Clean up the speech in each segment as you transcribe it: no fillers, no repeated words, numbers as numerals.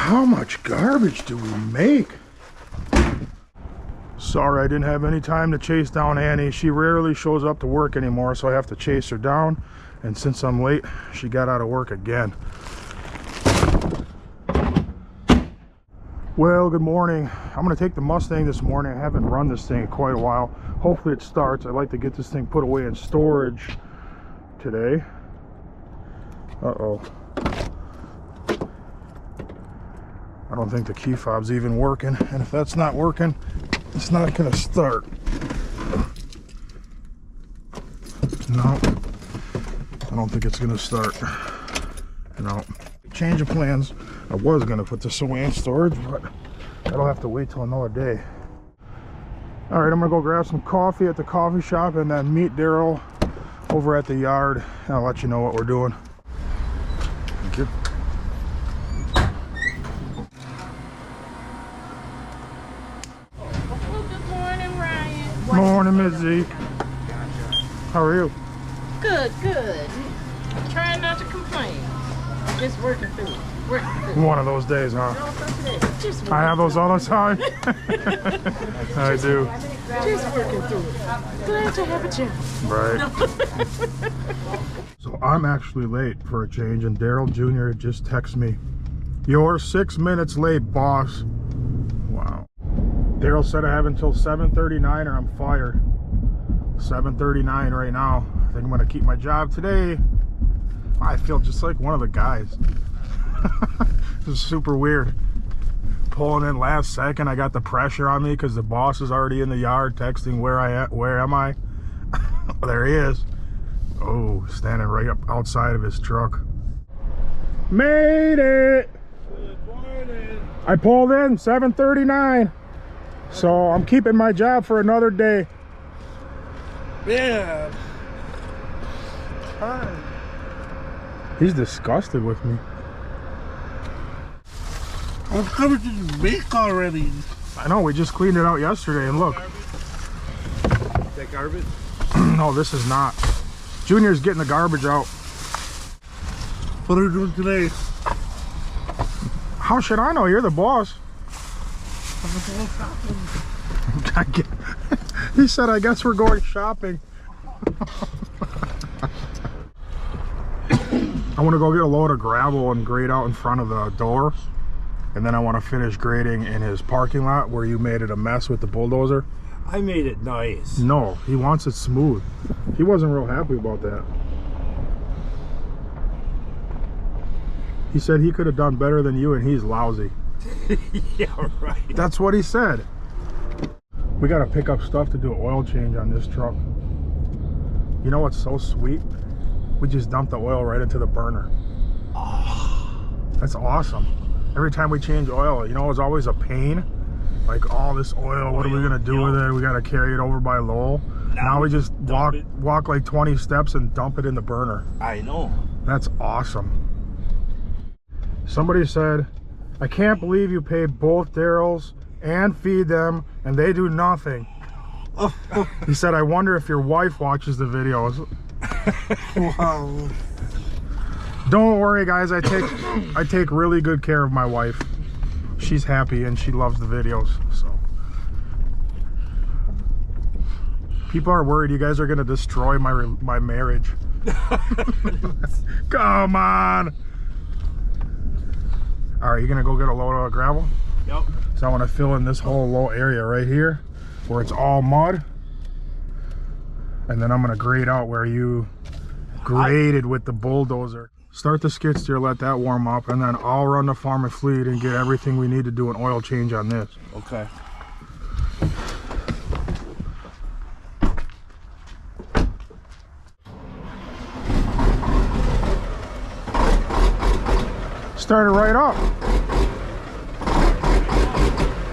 How much garbage do we make? Sorry, I didn't have any time to chase down Annie. She rarely shows up to work anymore, so I have to chase her down. And since I'm late, she got out of work again. Well, good morning. I'm going to take the Mustang this morning. I haven't run this thing in quite a while. Hopefully it starts. I'd like to get this thing put away in storage today. Uh-oh. I don't think the key fob's even working. And if that's not working, it's not going to start. No. I don't think it's going to start. No. Change of plans. I was going to put this away in storage, but that'll have to wait till another day. All right, I'm going to go grab some coffee at the coffee shop and then meet Daryl over at the yard. And I'll let you know what we're doing. Thank you. Good morning, Ryan. Morning, Miss Zeke. How are you? Good, good. Trying not to complain. Just working through it. One of those days, huh? Just I have those all the time. I do. Just working through it. Glad to have a job. Right. So I'm actually late for a change, and Daryl Jr. just texted me, "You're 6 minutes late, boss." Wow. Daryl said I have until 7:39 or I'm fired. 7:39 right now. I think I'm gonna keep my job today. I feel just like one of the guys. This is super weird. Pulling in last second, I got the pressure on me because the boss is already in the yard texting where am I? There he is. Oh, standing right up outside of his truck. Made it! Good morning. I pulled in 7:39. So I'm keeping my job for another day. Man. Hi. He's disgusted with me. I'm coming to the make already. I know, we just cleaned it out yesterday, and look. Is that garbage? No, this is not. Junior's getting the garbage out. What are we doing today? How should I know? You're the boss. He said, I guess we're going shopping. I want to go get a load of gravel and grade out in front of the door. And then I want to finish grading in his parking lot where you made it a mess with the bulldozer. I made it nice. No, he wants it smooth. He wasn't real happy about that. He said he could have done better than you and he's lousy. Yeah, right. That's what he said. We got to pick up stuff to do an oil change on this truck. You know what's so sweet? We just dumped the oil right into the burner. Oh. That's awesome. Every time we change oil, you know, it's always a pain. Like, all this oil, what are we gonna do with it? We gotta carry it over by Lowell. Now we just walk like 20 steps and dump it in the burner. I know. That's awesome. Somebody said, I can't believe you pay both Daryls and feed them and they do nothing. He said, I wonder if your wife watches the videos. Wow. Don't worry, guys, I take really good care of my wife. She's happy and she loves the videos. So people are worried you guys are gonna destroy my marriage. Come on. All right, you gonna go get a load of gravel? Yep. So I want to fill in this whole low area right here where it's all mud, and then I'm gonna grade out where you graded with the bulldozer. Start the skid steer, let that warm up, and then I'll run the farm and fleet and get everything we need to do an oil change on this. Okay. Started right up.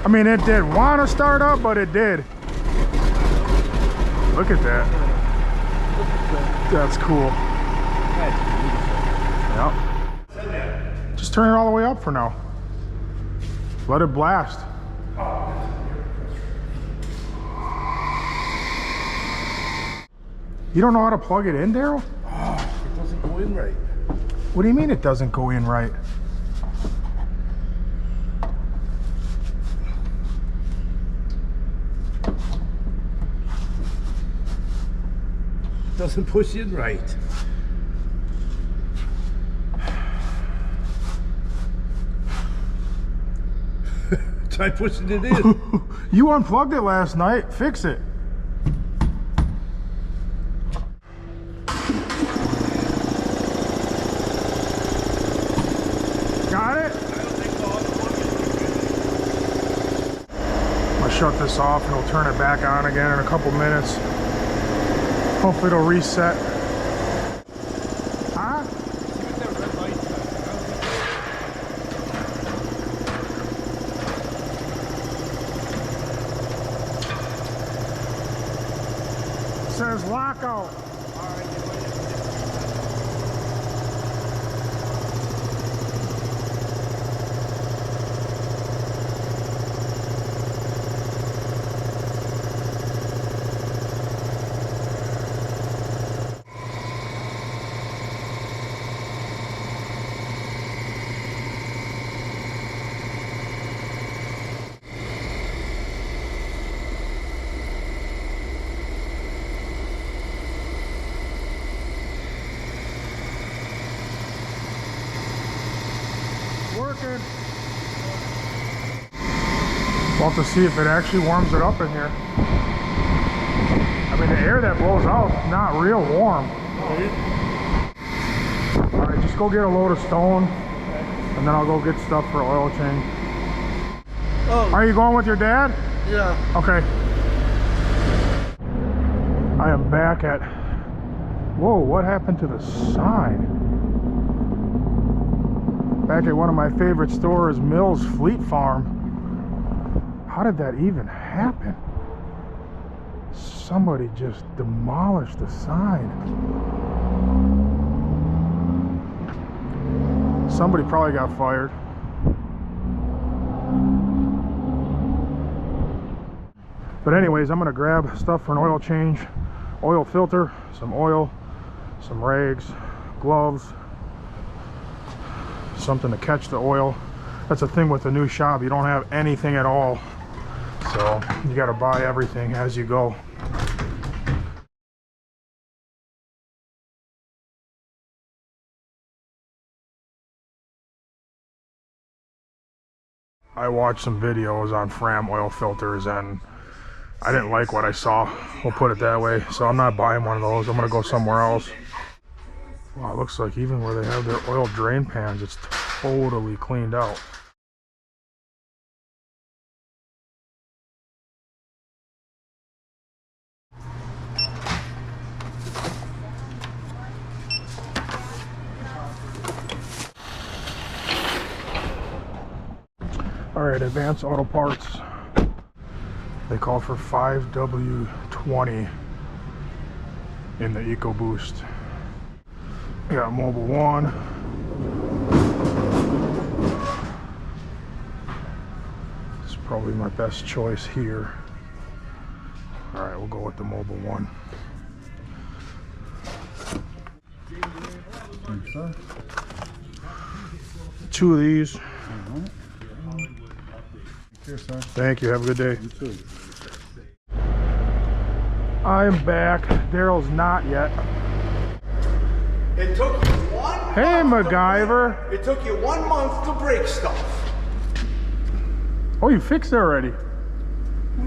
I mean, it did want to start up, but it did. Look at that. That's cool. Yep. Just turn it all the way up for now. Let it blast. You don't know how to plug it in, Daryl? Oh, it doesn't go in right. What do you mean it doesn't go in right? doesn't push in right. Try pushing it in. You unplugged it last night. Fix it. Got it? I'll shut this off and we'll turn it back on again in a couple minutes. Hopefully it'll reset. Huh? Says lockout. Working. We'll have to see if it actually warms it up in here. I mean, the air that blows out is not real warm. All right, just go get a load of stone, and then I'll go get stuff for oil change. Oh. Are you going with your dad? Yeah. Okay. I am back at... Whoa, what happened to the sign? Back at one of my favorite stores, Mills Fleet Farm. How did that even happen? Somebody just demolished the sign. Somebody probably got fired. But anyways, I'm gonna grab stuff for an oil change. Oil filter, some oil, some rags, gloves, something to catch the oil. That's the thing with the new shop, you don't have anything at all, so you got to buy everything as you go. I watched some videos on Fram oil filters and I didn't like what I saw, we'll put it that way, so I'm not buying one of those. I'm gonna go somewhere else. Wow, it looks like even where they have their oil drain pans, it's totally cleaned out. All right, Advanced Auto Parts. They call for 5W20 in the EcoBoost. We got Mobile 1. This is probably my best choice here. All right, we'll go with the Mobile 1. Two of these. Here, sir. Thank you. Have a good day. You too. I'm back. Daryl's not yet. It took you 1 Hey, month MacGyver. It took you 1 month to break stuff. Oh, you fixed it already?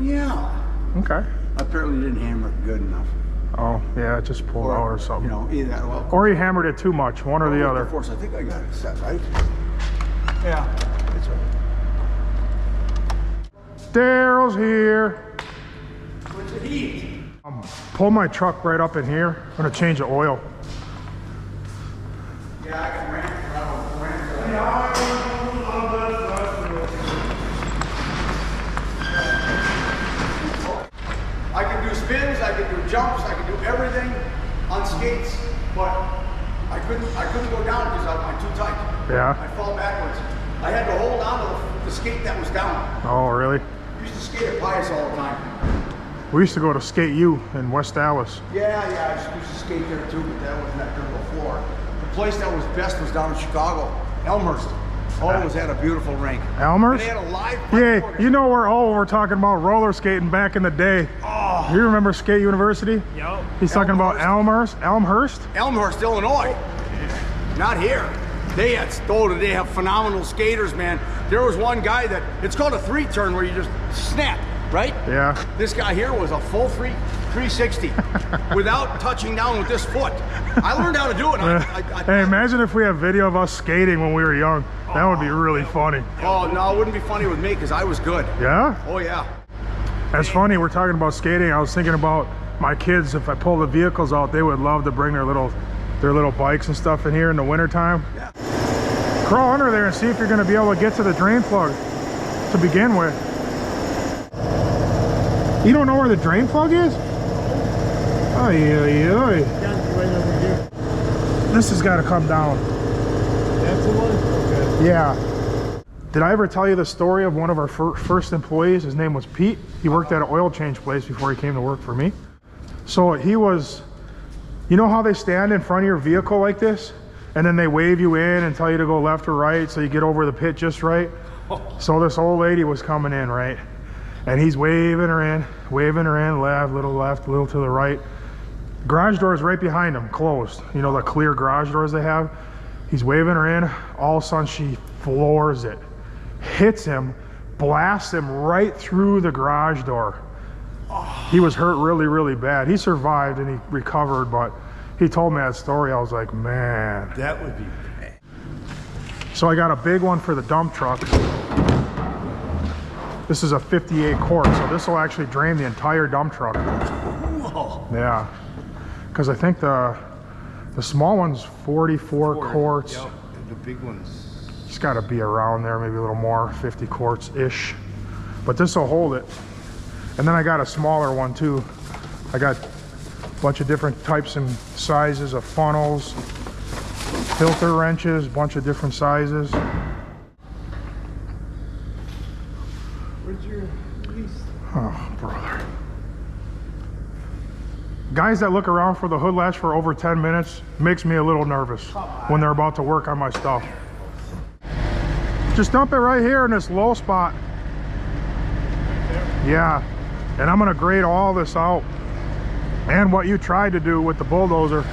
Yeah. Okay. Apparently didn't hammer it good enough. Oh, yeah, it just pulled out or something. You know, either that well. Or he hammered it too much, one or the Of other. course, I think I got it set, right? Yeah. It's right. Daryl's here. What's the heat? Pull my truck right up in here. I'm gonna change the oil. Yeah, I can ramp around. I can do spins, I can do jumps, I can do everything on skates, but I couldn't go down because I'm too tight. Yeah. I fall backwards. I had to hold on to the skate that was down. Oh, really? I used to skate at Pius all the time. We used to go to Skate U in West Dallas. Yeah, I used to skate there too, but that wasn't that good of a floor. The place that was best was down in Chicago, Elmhurst. Always had a beautiful rink. Elmhurst? And they had a live Yeah, organ. you know we're talking about roller skating back in the day. Oh, Oh, You remember Skate University? Yep. He's talking about Elmhurst? Elmhurst, Illinois. Not here. They have phenomenal skaters, man. There was one guy that, it's called a 3-turn where you just snap, right? Yeah. This guy here was a full 360 without touching down with this foot. I learned how to do it. Hey, imagine if we have video of us skating when we were young. That would be really funny. Oh, no, it wouldn't be funny with me because I was good. Yeah? Oh, yeah. That's funny. We're talking about skating. I was thinking about my kids. If I pull the vehicles out, they would love to bring their little bikes and stuff in here in the wintertime. Yeah. Crawl under there and see if you're going to be able to get to the drain plug to begin with. You don't know where the drain plug is? Oy, oy, oy. Right over here. This has got to come down. That's the one? Okay. Yeah. Did I ever tell you the story of one of our first employees? His name was Pete. He worked at an oil change place before he came to work for me. So he was, you know how they stand in front of your vehicle like this? And then they wave you in and tell you to go left or right so you get over the pit just right. So this old lady was coming in, right? And he's waving her in, left, little to the right. Garage door is right behind him, closed. You know the clear garage doors they have? He's waving her in. All of a sudden she floors it, hits him, blasts him right through the garage door. He was hurt really, really bad. He survived and he recovered, but he told me that story. I was like, man. That would be bad. So I got a big one for the dump truck. This is a 58 quart, so this will actually drain the entire dump truck. Whoa. Yeah, because I think the small one's 44 quarts. Yep. And the big ones. It's got to be around there, maybe a little more, 50 quarts-ish. But this will hold it. And then I got a smaller one too. I got a bunch of different types and sizes of funnels, filter wrenches, a bunch of different sizes. Where's your lease? Oh, brother. Guys that look around for the hood latch for over 10 minutes makes me a little nervous when they're about to work on my stuff. Just dump it right here in this low spot. Yeah, and I'm gonna grade all this out and what you tried to do with the bulldozer.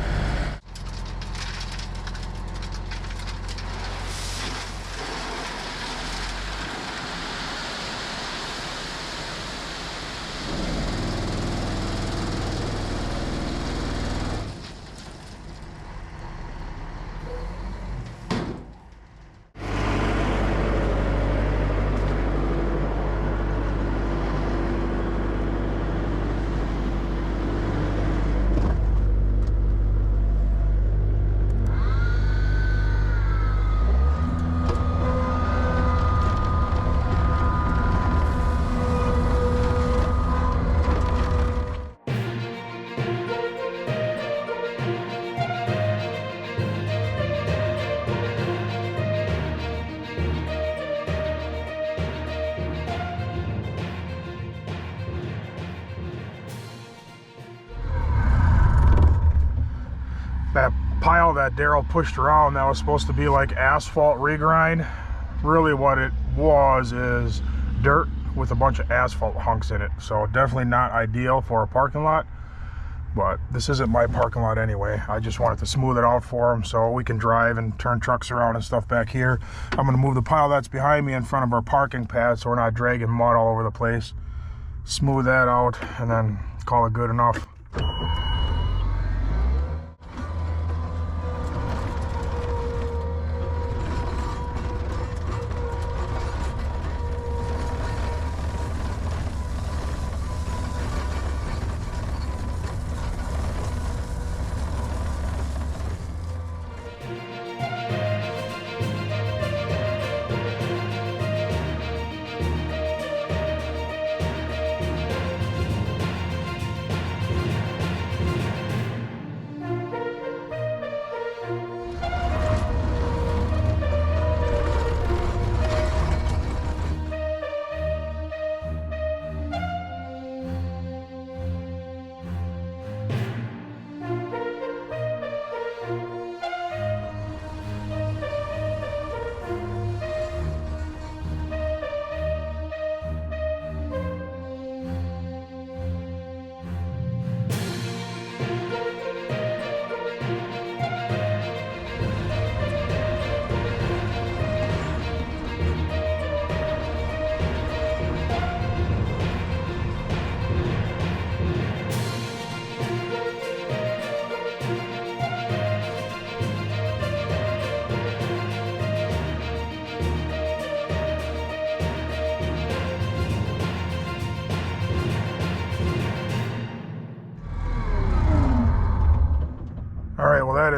That pile that Daryl pushed around that was supposed to be like asphalt regrind, really what it was is dirt with a bunch of asphalt hunks in it. So definitely not ideal for a parking lot, but this isn't my parking lot anyway. I just wanted to smooth it out for him so we can drive and turn trucks around and stuff back here. I'm gonna move the pile that's behind me in front of our parking pad so we're not dragging mud all over the place. Smooth that out and then call it good enough.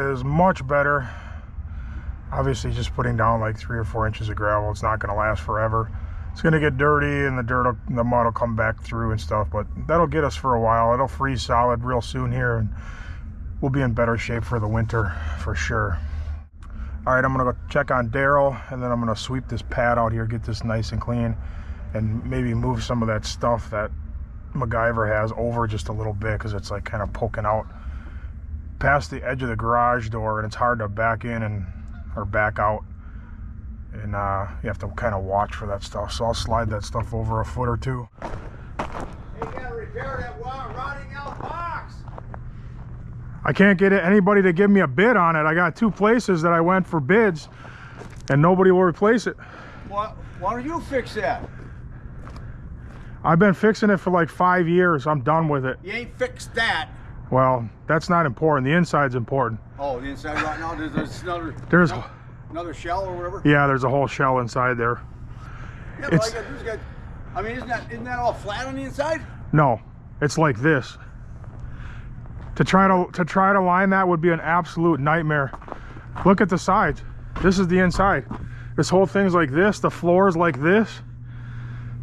is much better. Obviously just putting down like 3 or 4 inches of gravel, it's not going to last forever. It's going to get dirty and the mud will come back through and stuff, but that'll get us for a while. It'll freeze solid real soon here and we'll be in better shape for the winter for sure. All right, I'm going to go check on Daryl, and then I'm going to sweep this pad out here, get this nice and clean, and maybe move some of that stuff that MacGyver has over just a little bit, because it's like kind of poking out past the edge of the garage door, and it's hard to back in or back out, and you have to kind of watch for that stuff. So I'll slide that stuff over a foot or two. Hey, you gotta repair that rotting out box. I can't get anybody to give me a bid on it. I got 2 places that I went for bids, and nobody will replace it. Why don't you fix that? I've been fixing it for like 5 years. I'm done with it. You ain't fixed that. Well, that's not important. The inside's important. Oh, the inside right now, there's another shell or whatever? Yeah, there's a whole shell inside there. Yeah, but I mean, isn't that all flat on the inside? No, it's like this. To try to line that would be an absolute nightmare. Look at the sides. This is the inside. This whole thing's like this. The floor is like this.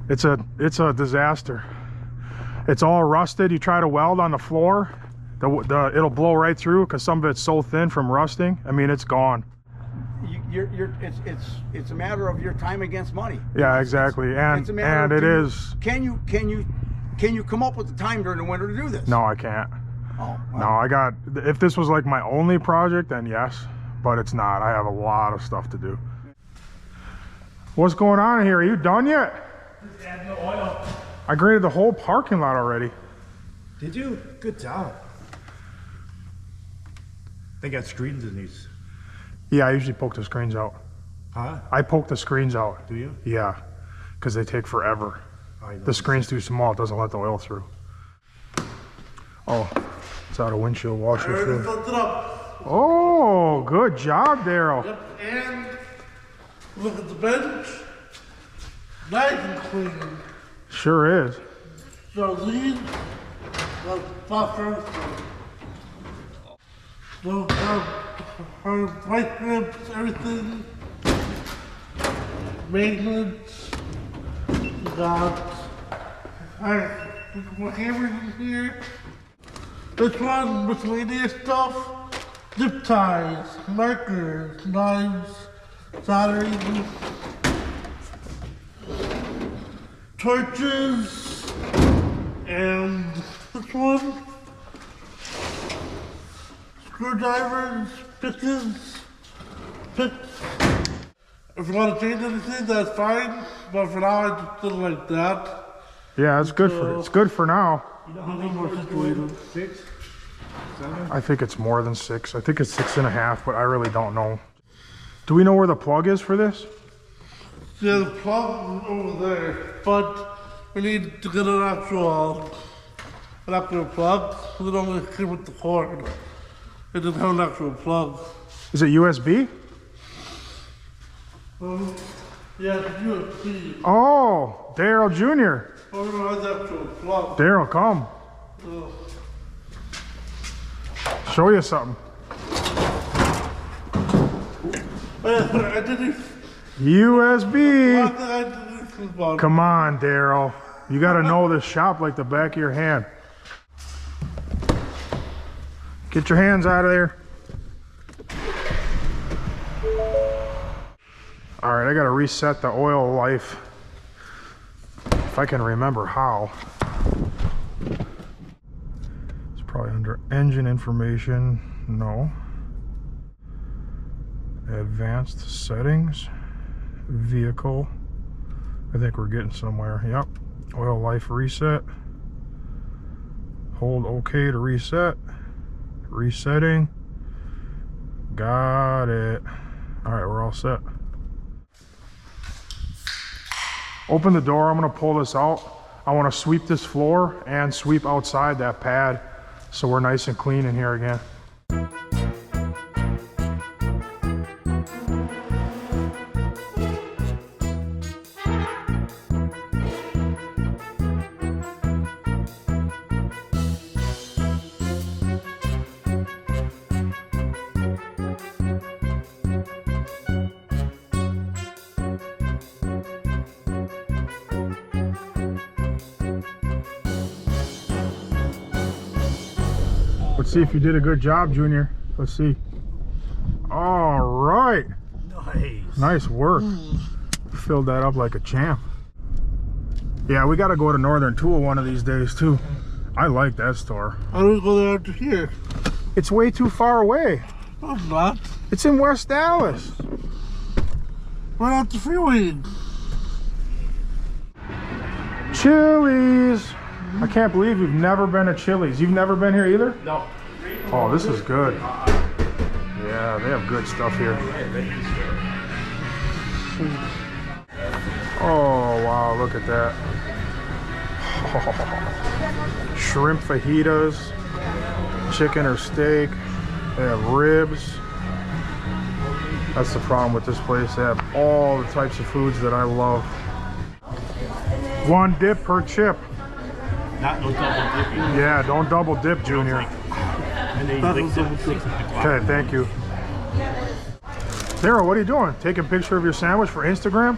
It's a disaster. It's all rusted. You try to weld on the floor, it'll blow right through because some of it's so thin from rusting. I mean, it's gone. It's a matter of your time against money. Yeah, exactly. And it is. Can you come up with the time during the winter to do this? No, I can't. Oh, well. No, if this was like my only project, then yes, but it's not. I have a lot of stuff to do. What's going on here? Are you done yet? Just adding the oil. I graded the whole parking lot already. Did you? Good job. They got screens in these. Yeah, I usually poke the screens out. Huh? I poke the screens out. Do you? Yeah, because they take forever. The screen's too small, it doesn't let the oil through. Oh, it's out of windshield washer fluid. Filled it up. Oh, good job, Daryl. Yep, and look at the bench. Nice and clean. Sure is. So these, the buffers, her white grips, everything, maintenance, we got more hammers in here. This one, miscellaneous stuff, zip ties, markers, knives, soldering, torches, and this one, screwdrivers, picks. If you want to change anything, that's fine, but for now I just did it like that. Yeah, it's good for now. You know how many more situated? 6? 7? I think it's more than 6. I think it's 6.5, but I really don't know. Do we know where the plug is for this? Yeah, the plug is over there, but we need to get an actual plug. We don't only came with the cord. It doesn't have an actual plug. Is it USB? Yeah, it's USB. Oh, Daryl Jr. Oh, we don't have the actual plug. Daryl, come. Oh. Show you something. I didn't. USB. Come on, Daryl. You got to know this shop like the back of your hand. Get your hands out of there. All right, I got to reset the oil life. If I can remember how. It's probably under engine information. No. Advanced settings. Vehicle. I think we're getting somewhere. Yep. Oil life reset. Hold OK to reset. Resetting. Got it. All right, we're all set. Open the door. I'm going to pull this out. I want to sweep this floor and sweep outside that pad so we're nice and clean in here again. Let's see if you did a good job, Junior. Let's see. All right. Nice. Nice work. Filled that up like a champ. Yeah, we got to go to Northern Tool one of these days too. I like that store. How do we go there after here? It's way too far away. No, it's not. It's in West Dallas. Right off the freeway. Chili's. I can't believe you've never been to Chili's. You've never been here either? No. Oh, this is good. Yeah, they have good stuff here. Oh, wow, look at that. Oh, shrimp fajitas, chicken or steak. They have ribs. That's the problem with this place. They have all the types of foods that I love. One dip per chip. Not no double dipping. Yeah, don't double dip, Junior. And then you lick them 6 o'clock. Okay, thank you. Daryl, what are you doing? Taking a picture of your sandwich for Instagram?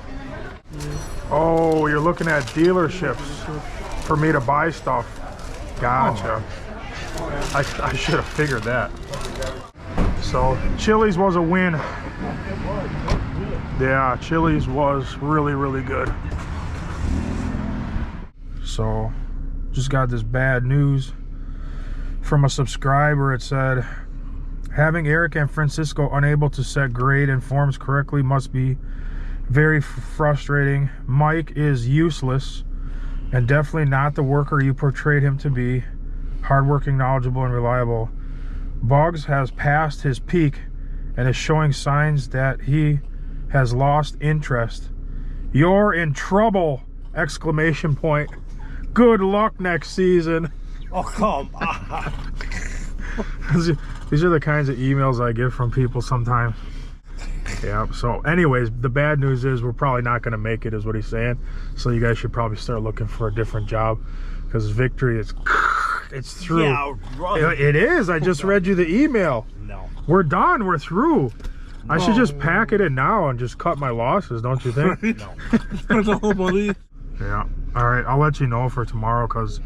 Oh, you're looking at dealerships for me to buy stuff. Gotcha. I should have figured that. So, Chili's was a win. Yeah, Chili's was really, really good. So, just got this bad news from a subscriber. It said, having Eric and Francisco unable to set grade and forms correctly must be very frustrating. Mike is useless and definitely not the worker you portrayed him to be. Hardworking, knowledgeable, and reliable. Boggs has passed his peak and is showing signs that he has lost interest. You're in trouble! Exclamation point. Good luck next season. Oh, come on. These are the kinds of emails I get from people sometimes. Yeah, so anyways, the bad news is we're probably not going to make it, is what he's saying. So you guys should probably start looking for a different job, because victory is it's through. Yeah, right. It is. I just read you the email. No. We're done. We're through. I should just pack it in now and just cut my losses, don't you think? No. Spend all the money. Yeah. All right, I'll let you know for tomorrow, because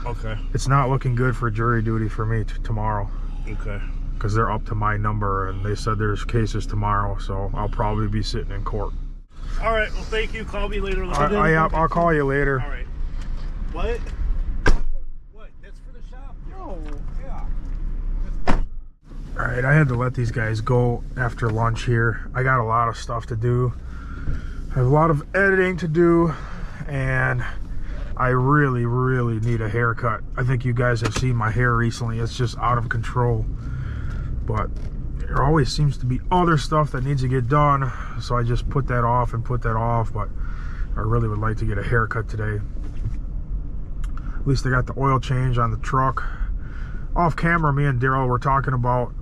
Okay. it's not looking good for jury duty for me tomorrow. Okay. Because they're up to my number, and they said there's cases tomorrow, so I'll probably be sitting in court. All right. Well, thank you. Call me later. I'll call you later. All right. What? What? That's for the shop. Oh, yeah. All right, I had to let these guys go after lunch here. I got a lot of stuff to do. I have a lot of editing to do, and I really, really need a haircut. I think you guys have seen my hair recently. It's just out of control. But there always seems to be other stuff that needs to get done, so I just put that off and put that off. But I really would like to get a haircut today. At least I got the oil change on the truck. Off camera, me and Daryl were talking about,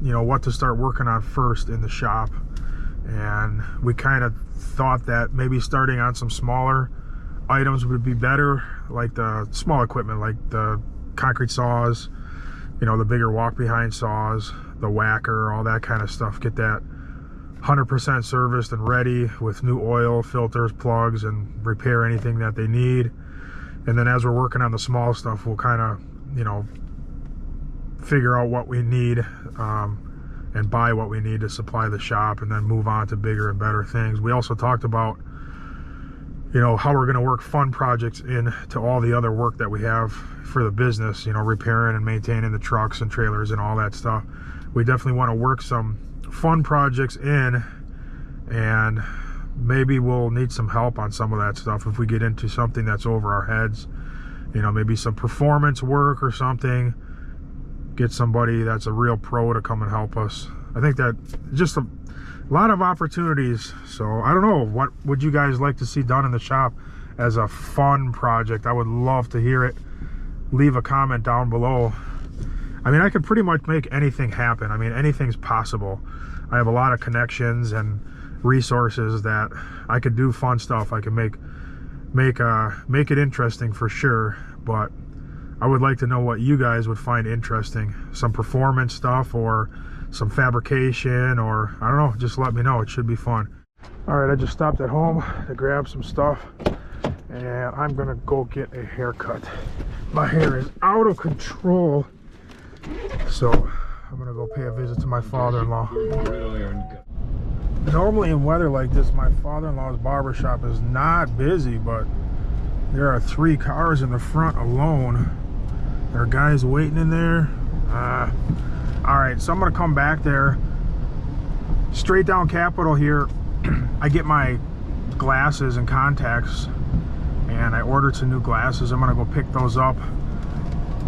you know, what to start working on first in the shop, and we kind of thought that maybe starting on some smaller items would be better, like the small equipment, like the concrete saws, you know, the bigger walk behind saws, the whacker, all that kind of stuff. Get that 100% serviced and ready with new oil, filters, plugs, and repair anything that they need. And then as we're working on the small stuff, we'll kind of, you know, figure out what we need and buy what we need to supply the shop, and then move on to bigger and better things. We also talked about, you know, how we're going to work fun projects in to all the other work that we have for the business, you know, repairing and maintaining the trucks and trailers and all that stuff. We definitely want to work some fun projects in, and maybe we'll need some help on some of that stuff if we get into something that's over our heads. You know, maybe some performance work or something. Get somebody that's a real pro to come and help us. I think that just a lot of opportunities. So I don't know, what would you guys like to see done in the shop as a fun project? I would love to hear it. Leave a comment down below. I mean, I could pretty much make anything happen. I mean, anything's possible. I have a lot of connections and resources that I could do fun stuff. I can make it interesting for sure, but I would like to know what you guys would find interesting. Some performance stuff or some fabrication, or I don't know, just let me know. It should be fun. All right, I just stopped at home to grab some stuff, and I'm gonna go get a haircut. My hair is out of control. So I'm gonna go pay a visit to my father-in-law. Normally in weather like this, my father-in-law's barbershop is not busy, but there are 3 cars in the front alone. There are guys waiting in there. All right, so I'm gonna come back there. Straight down Capitol here, I get my glasses and contacts, and I ordered some new glasses. I'm gonna go pick those up.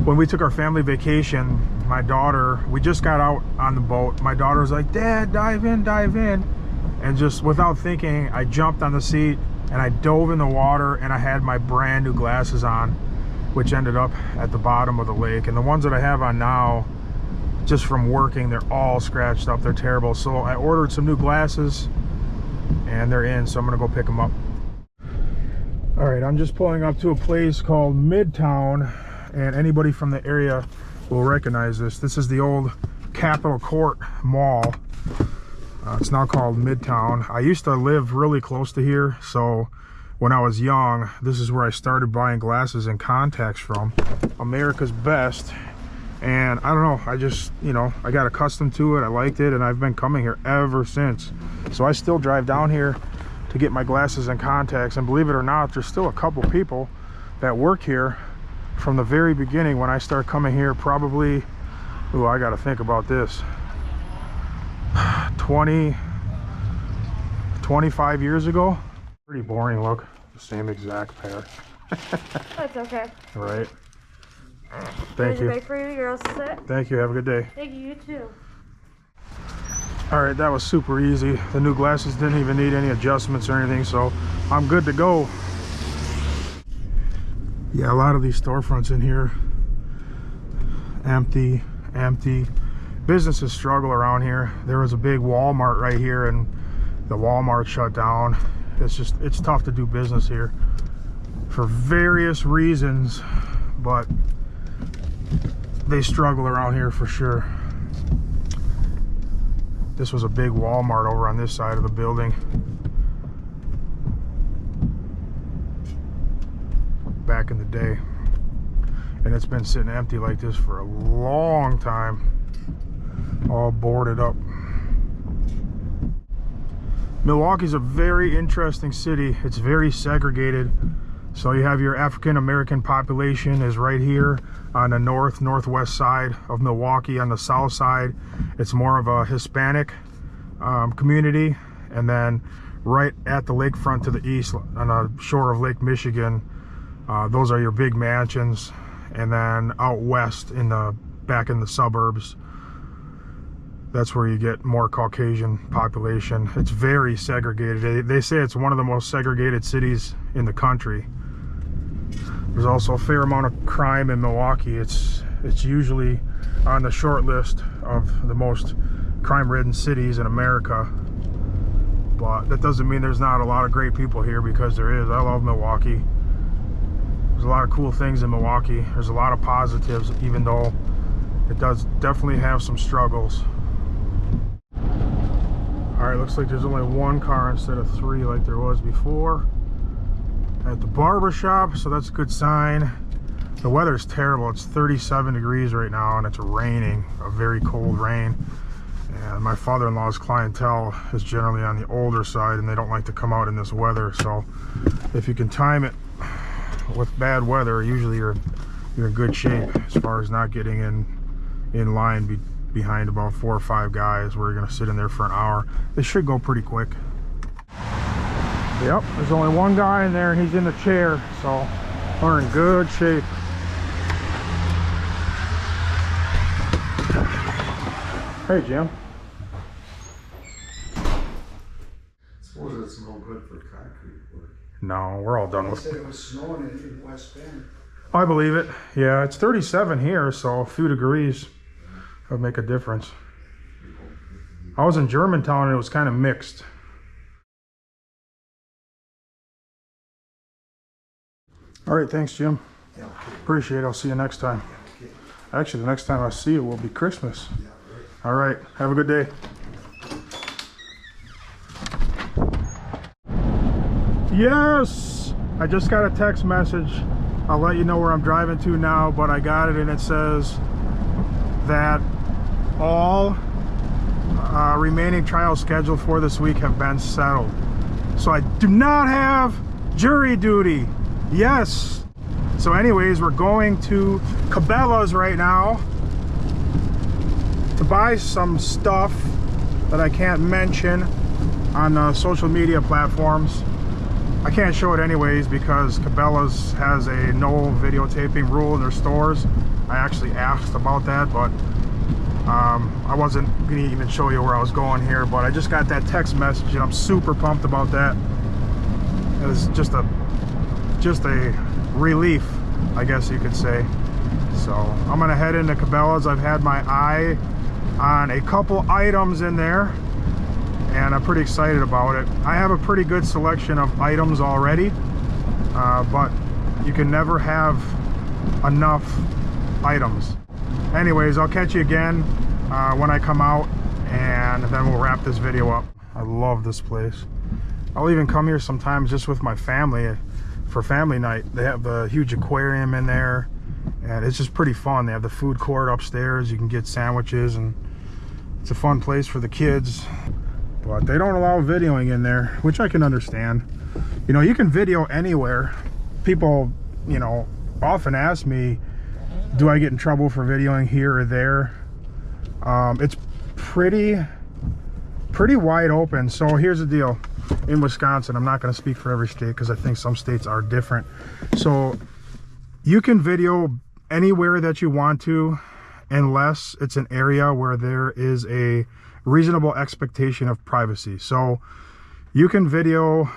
When we took our family vacation, my daughter, we just got out on the boat. My daughter was like, "Dad, dive in, dive in." And just without thinking, I jumped on the seat and I dove in the water, and I had my brand new glasses on, which ended up at the bottom of the lake. And the ones that I have on now, just from working, they're all scratched up. They're terrible. So I ordered some new glasses and they're in, so I'm gonna go pick them up. All right, I'm just pulling up to a place called Midtown, and anybody from the area will recognize this. This is the old Capitol Court Mall. It's now called Midtown. I used to live really close to here, so when I was young, this is where I started buying glasses and contacts from. America's Best. And I don't know, I just, you know, I got accustomed to it. I liked it, and I've been coming here ever since. So I still drive down here to get my glasses and contacts. And believe it or not, there's still a couple people that work here from the very beginning when I started coming here, probably, oh, I gotta think about this, 25 years ago. Pretty boring look, the same exact pair. That's okay. Right. Thank you. Bake for you. You're all set. Thank you. Have a good day. Thank you. You too. All right, that was super easy. The new glasses didn't even need any adjustments or anything, so I'm good to go. Yeah, a lot of these storefronts in here, empty. Businesses struggle around here. There was a big Walmart right here, and the Walmart shut down. It's tough to do business here for various reasons, but they struggle around here for sure. This was a big Walmart over on this side of the building. Back in the day. And it's been sitting empty like this for a long time. All boarded up. Milwaukee's a very interesting city. It's very segregated. So you have your African American population is right here on the northwest side of Milwaukee. On the south side, it's more of a Hispanic community. And then right at the lakefront to the east, on the shore of Lake Michigan, those are your big mansions. And then out west, back in the suburbs, that's where you get more Caucasian population. It's very segregated. They say it's one of the most segregated cities in the country. There's also a fair amount of crime in Milwaukee. It's usually on the short list of the most crime-ridden cities in America. But that doesn't mean there's not a lot of great people here, because there is. I love Milwaukee. There's a lot of cool things in Milwaukee. There's a lot of positives, even though it does definitely have some struggles. All right, looks like there's only 1 car instead of 3 like there was before at the barbershop, so that's a good sign. The weather's terrible. It's 37 degrees right now, and it's raining, a very cold rain. And my father-in-law's clientele is generally on the older side, and they don't like to come out in this weather. So if you can time it with bad weather, usually you're in good shape as far as not getting in line behind about 4 or 5 guys where you're going to sit in there for an hour. They should go pretty quick. Yep, there's only 1 guy in there, and he's in the chair, so we're in good shape. Hey, Jim. I suppose it's no good for concrete work. No, we're all done They with said it was snowing in West Bend. I believe it. Yeah, it's 37 here, so a few degrees would make a difference. I was in Germantown, and it was kind of mixed. All right, thanks, Jim. Yeah, okay. Appreciate it. I'll see you next time. Okay. Actually, the next time I see you will be Christmas. Yeah, right. All right, have a good day. Yes! I just got a text message. I'll let you know where I'm driving to now, but I got it, and it says that all remaining trials scheduled for this week have been settled. So I do not have jury duty. Yes. So anyways, we're going to Cabela's right now to buy some stuff that I can't mention on social media platforms. I can't show it anyways because Cabela's has a no videotaping rule in their stores. I actually asked about that, but I wasn't gonna even show you where I was going here, but I just got that text message and I'm super pumped about that. It was just a relief, I guess you could say. So I'm gonna head into Cabela's. I've had my eye on a couple items in there and I'm pretty excited about it. I have a pretty good selection of items already, but you can never have enough items. Anyways, I'll catch you again when I come out, and then we'll wrap this video up. I love this place. I'll even come here sometimes just with my family for family night. They have the huge aquarium in there, and it's just pretty fun. They have the food court upstairs. You can get sandwiches, and it's a fun place for the kids. But they don't allow videoing in there, which I can understand. You know, you can video anywhere. People, you know, often ask me, do I get in trouble for videoing here or there? It's pretty wide open. So here's the deal. In Wisconsin, I'm not going to speak for every state because I think some states are different. So you can video anywhere that you want to, unless it's an area where there is a reasonable expectation of privacy. So you can video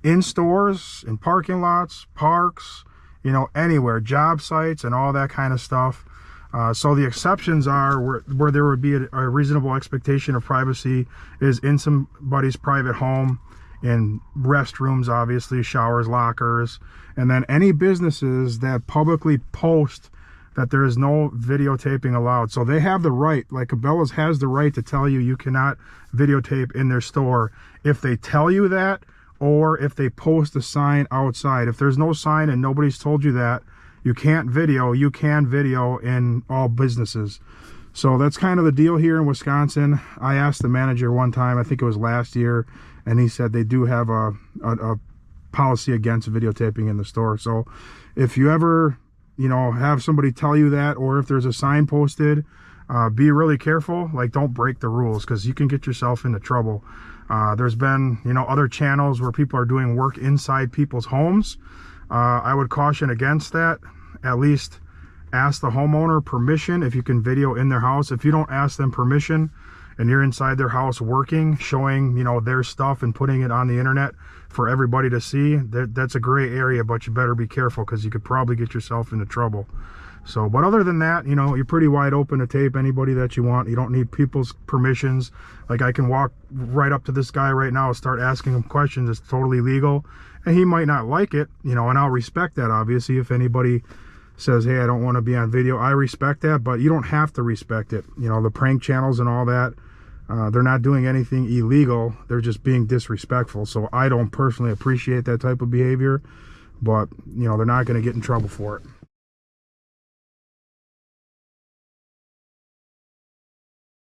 in stores, in parking lots, parks, you know, anywhere, job sites and all that kind of stuff. So the exceptions are where there would be a reasonable expectation of privacy is in somebody's private home, in restrooms, obviously, showers, lockers, and then any businesses that publicly post that there is no videotaping allowed. So they have the right, like Cabela's has the right to tell you you cannot videotape in their store if they tell you that, or if they post a sign outside. If there's no sign and nobody's told you that you can't video, you can video in all businesses. So that's kind of the deal here in Wisconsin. I asked the manager one time, I think it was last year, and he said they do have a policy against videotaping in the store. So if you ever, you know, have somebody tell you that, or if there's a sign posted, be really careful. Like, don't break the rules, because you can get yourself into trouble. There's been, you know, other channels where people are doing work inside people's homes. I would caution against that. At least ask the homeowner permission if you can video in their house. If you don't ask them permission and you're inside their house working, showing, you know, their stuff and putting it on the internet for everybody to see, that's a gray area, but you better be careful because you could probably get yourself into trouble. So, but other than that, you know, you're pretty wide open to tape anybody that you want. You don't need people's permissions. Like, I can walk right up to this guy right now and start asking him questions. It's totally legal, and he might not like it, you know, and I'll respect that, obviously. If anybody says, hey, I don't want to be on video, I respect that, but you don't have to respect it. You know, the prank channels and all that, they're not doing anything illegal. They're just being disrespectful. So I don't personally appreciate that type of behavior, but, you know, they're not going to get in trouble for it.